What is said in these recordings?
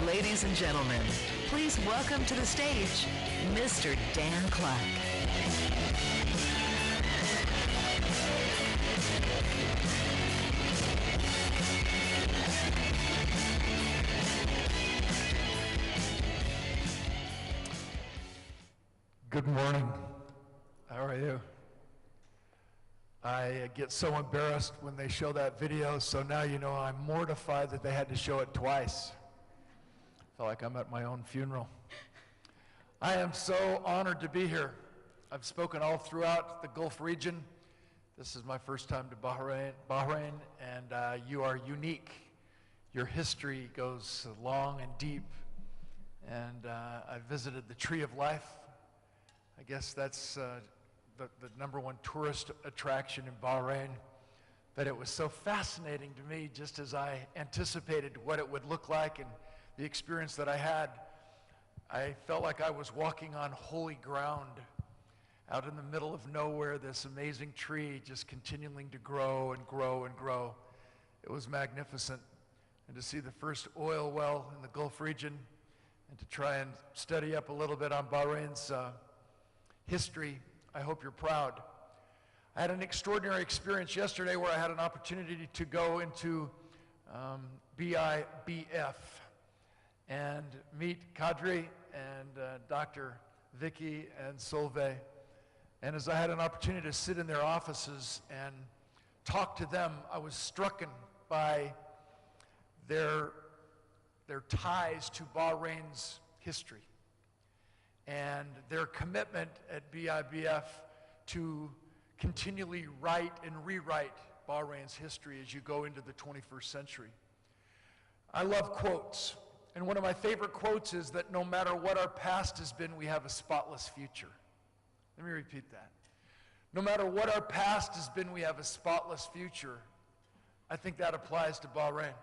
Ladies and gentlemen, please welcome to the stage, Mr. Dan Clark. Good morning. How are you? I get so embarrassed when they show that video, so now you know I'm mortified that they had to show it twice. I feel like I'm at my own funeral. I am so honored to be here. I've spoken all throughout the Gulf region. This is my first time to Bahrain, and you are unique. Your history goes long and deep, and I visited the Tree of Life. I guess that's the number one tourist attraction in Bahrain, but it was so fascinating to me, just as I anticipated what it would look like and the experience that I had. I felt like I was walking on holy ground out in the middle of nowhere, this amazing tree just continuing to grow and grow and grow. It was magnificent. And to see the first oil well in the Gulf region and to try and study up a little bit on Bahrain's history, I hope you're proud. I had an extraordinary experience yesterday where I had an opportunity to go into BIBF and meet Kadri and Dr. Vicky and Solveig. And as I had an opportunity to sit in their offices and talk to them, I was struck by their ties to Bahrain's history and their commitment at BIBF to continually write and rewrite Bahrain's history as you go into the 21st century. I love quotes, and one of my favorite quotes is that no matter what our past has been, we have a spotless future. Let me repeat that. No matter what our past has been, we have a spotless future. I think that applies to Bahrain.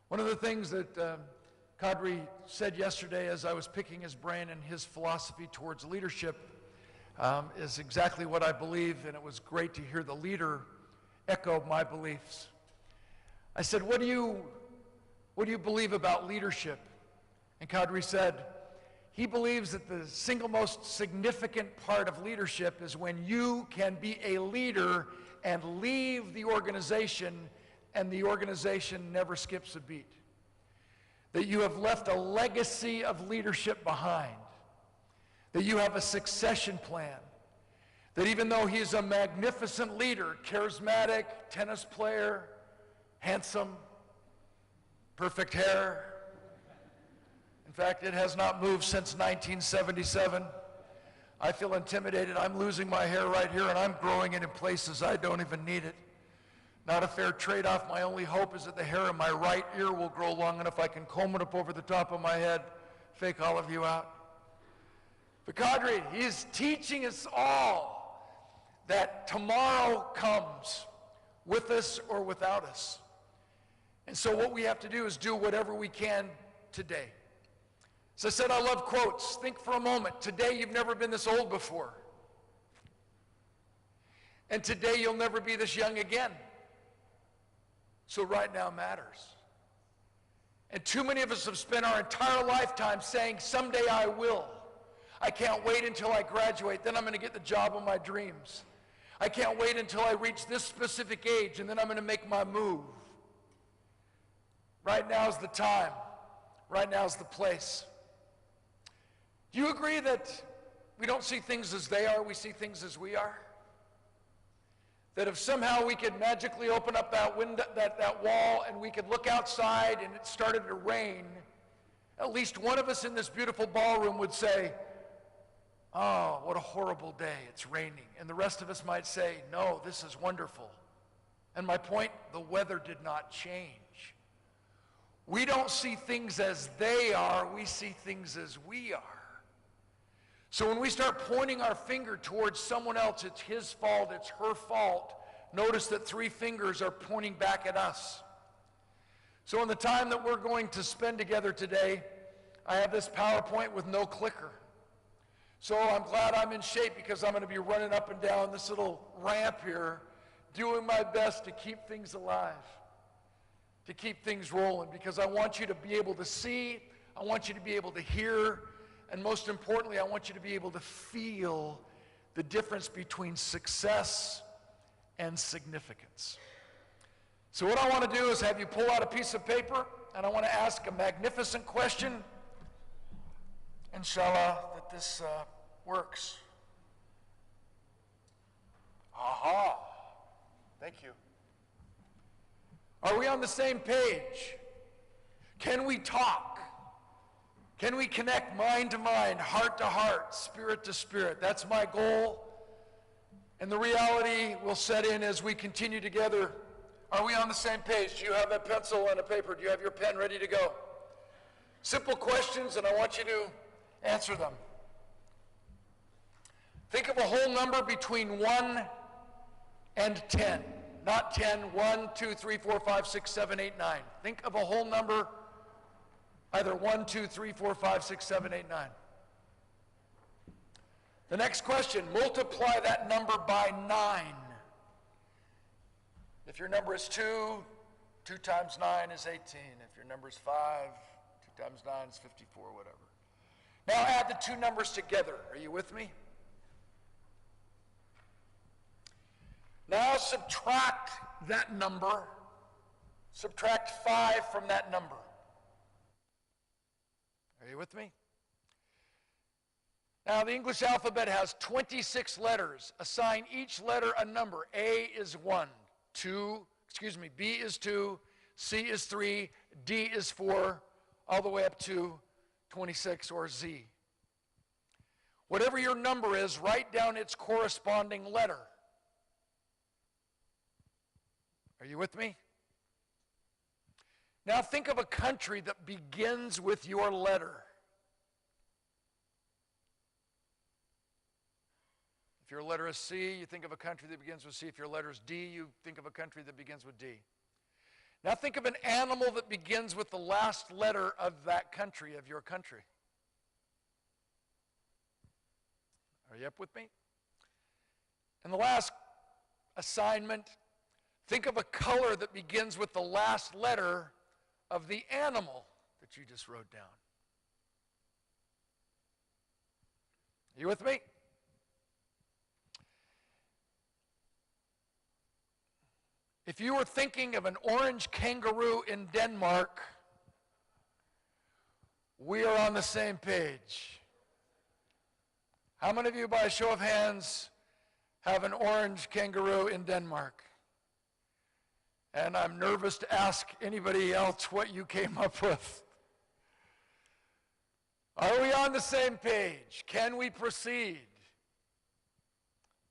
One of the things that Kadri said yesterday as I was picking his brain and his philosophy towards leadership is exactly what I believe, and it was great to hear the leader echo my beliefs. I said, what do you believe about leadership? And Kadri said, he believes that the single most significant part of leadership is when you can be a leader and leave the organization and the organization never skips a beat. That you have left a legacy of leadership behind. That you have a succession plan. That even though he's a magnificent leader, charismatic, tennis player, handsome, perfect hair. In fact, it has not moved since 1977. I feel intimidated. I'm losing my hair right here, and I'm growing it in places I don't even need it. Not a fair trade-off. My only hope is that the hair in my right ear will grow long enough I can comb it up over the top of my head, fake all of you out. But Kadri, he's teaching us all that tomorrow comes with us or without us. And so what we have to do is do whatever we can today. So I said, I love quotes. Think for a moment. Today you've never been this old before. And today you'll never be this young again. So right now matters. And too many of us have spent our entire lifetime saying, someday I will. I can't wait until I graduate, then I'm going to get the job of my dreams. I can't wait until I reach this specific age, and then I'm going to make my move. Right now's the time. Right now's the place. Do you agree that we don't see things as they are, we see things as we are? That if somehow we could magically open up that window, that wall, and we could look outside and it started to rain, at least one of us in this beautiful ballroom would say, oh, what a horrible day, it's raining. And the rest of us might say, no, this is wonderful. And my point, the weather did not change. We don't see things as they are, we see things as we are. So when we start pointing our finger towards someone else, it's his fault, it's her fault, notice that 3 fingers are pointing back at us. So in the time that we're going to spend together today, I have this PowerPoint with no clicker. So I'm glad I'm in shape because I'm going to be running up and down this little ramp here, doing my best to keep things alive. to keep things rolling, because I want you to be able to see, I want you to be able to hear, and most importantly, I want you to be able to feel the difference between success and significance. So what I want to do is have you pull out a piece of paper, and I want to ask a magnificent question. Inshallah, that this works. Aha. Thank you. Are we on the same page? Can we talk? Can we connect mind to mind, heart to heart, spirit to spirit? That's my goal. And the reality will set in as we continue together. Are we on the same page? Do you have a pencil and a paper? Do you have your pen ready to go? Simple questions, and I want you to answer them. Think of a whole number between 1 and 10. Not 10, 1, 2, 3, 4, 5, 6, 7, 8, 9. Think of a whole number, either 1, 2, 3, 4, 5, 6, 7, 8, 9. The next question, multiply that number by 9. If your number is 2, 2 times 9 is 18. If your number is 5, 2 times 9 is 54, whatever. Now add the two numbers together. Are you with me? Now subtract that number. Subtract 5 from that number. Are you with me? Now the English alphabet has 26 letters. Assign each letter a number. A is 1. B is 2. C is 3. D is 4. All the way up to 26, or Z. Whatever your number is, write down its corresponding letter. Are you with me? Now think of a country that begins with your letter. If your letter is C, you think of a country that begins with C. If your letter is D, you think of a country that begins with D. Now think of an animal that begins with the last letter of that country, of your country. Are you up with me? And the last assignment, think of a color that begins with the last letter of the animal that you just wrote down. Are you with me? If you were thinking of an orange kangaroo in Denmark, we are on the same page. How many of you, by a show of hands, have an orange kangaroo in Denmark? And I'm nervous to ask anybody else what you came up with. Are we on the same page? Can we proceed?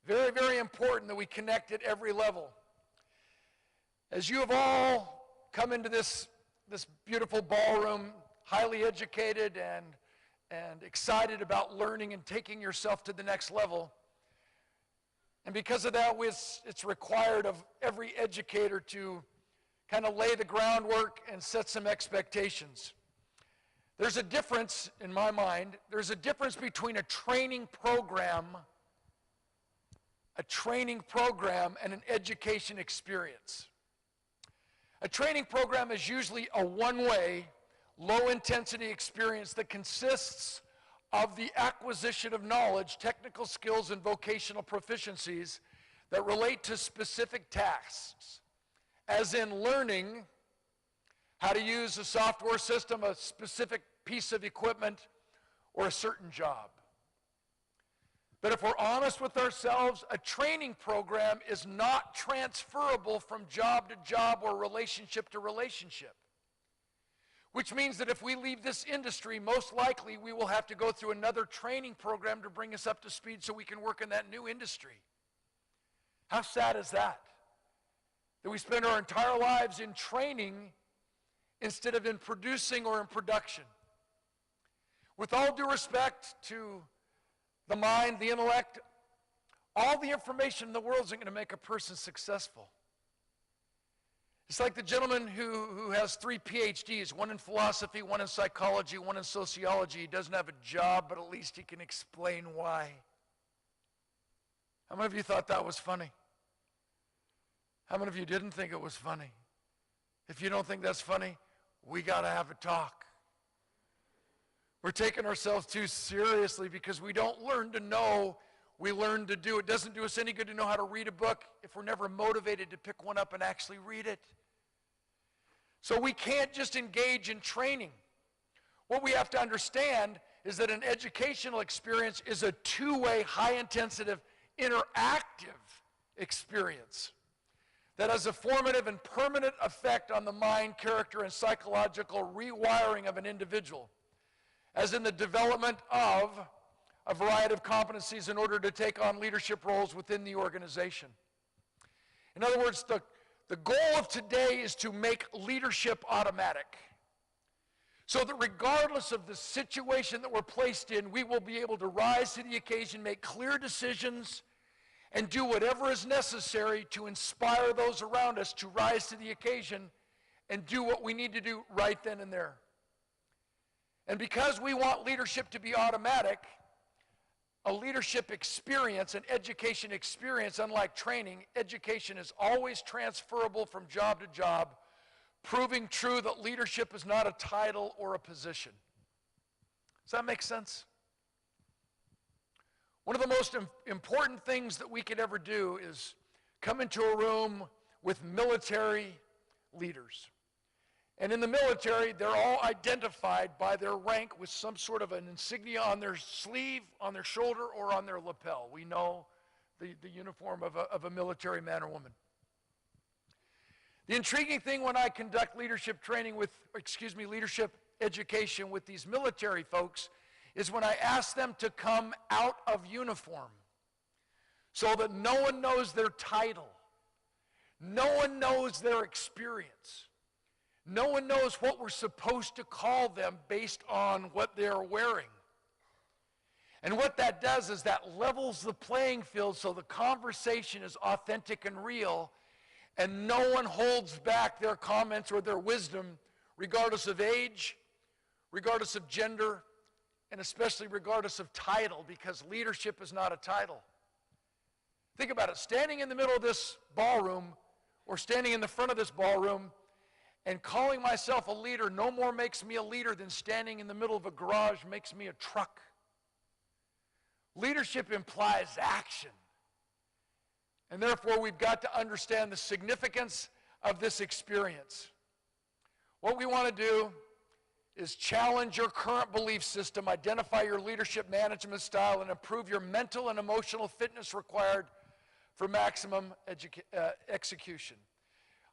Very, very important that we connect at every level. As you have all come into this beautiful ballroom, highly educated and excited about learning and taking yourself to the next level, and because of that, it's required of every educator to kind of lay the groundwork and set some expectations. There's a difference, in my mind, there's a difference between a training program and an education experience. A training program is usually a one-way, low-intensity experience that consists of the acquisition of knowledge, technical skills, and vocational proficiencies that relate to specific tasks, as in learning how to use a software system, a specific piece of equipment, or a certain job. But if we're honest with ourselves, a training program is not transferable from job to job or relationship to relationship. Which means that if we leave this industry, most likely we will have to go through another training program to bring us up to speed so we can work in that new industry. How sad is that? That we spend our entire lives in training instead of in producing or in production. With all due respect to the mind, the intellect, all the information in the world isn't going to make a person successful. It's like the gentleman who has 3 PhDs, one in philosophy, one in psychology, one in sociology. He doesn't have a job, but at least he can explain why. How many of you thought that was funny? How many of you didn't think it was funny? If you don't think that's funny, we got to have a talk. We're taking ourselves too seriously because we don't learn to know, we learn to do. It doesn't do us any good to know how to read a book if we're never motivated to pick one up and actually read it. So we can't just engage in training. What we have to understand is that an educational experience is a two-way, high-intensity, interactive experience that has a formative and permanent effect on the mind, character, and psychological rewiring of an individual, as in the development of a variety of competencies in order to take on leadership roles within the organization. In other words, the goal of today is to make leadership automatic, so that regardless of the situation that we're placed in, we will be able to rise to the occasion, make clear decisions, and do whatever is necessary to inspire those around us to rise to the occasion and do what we need to do right then and there. And because we want leadership to be automatic, a leadership experience, an education experience, unlike training, education is always transferable from job to job, proving true that leadership is not a title or a position. Does that make sense? One of the most important things that we could ever do is come into a room with military leaders. And in the military, they're all identified by their rank with some sort of an insignia on their sleeve, on their shoulder, or on their lapel. We know the uniform of a military man or woman. The intriguing thing when I conduct leadership education with these military folks is when I ask them to come out of uniform so that no one knows their title. No one knows their experience. No one knows what we're supposed to call them based on what they're wearing. And what that does is that levels the playing field so the conversation is authentic and real, and no one holds back their comments or their wisdom, regardless of age, regardless of gender, and especially regardless of title, because leadership is not a title. Think about it. Standing in the middle of this ballroom or standing in the front of this ballroom and calling myself a leader no more makes me a leader than standing in the middle of a garage makes me a truck. Leadership implies action. And therefore, we've got to understand the significance of this experience. What we want to do is challenge your current belief system, identify your leadership management style, and improve your mental and emotional fitness required for maximum execution.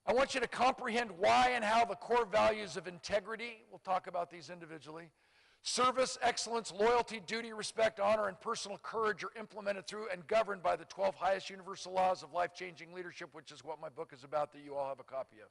I want you to comprehend why and how the core values of integrity, we'll talk about these individually, service, excellence, loyalty, duty, respect, honor, and personal courage are implemented through and governed by the 12 highest universal laws of life-changing leadership, which is what my book is about that you all have a copy of.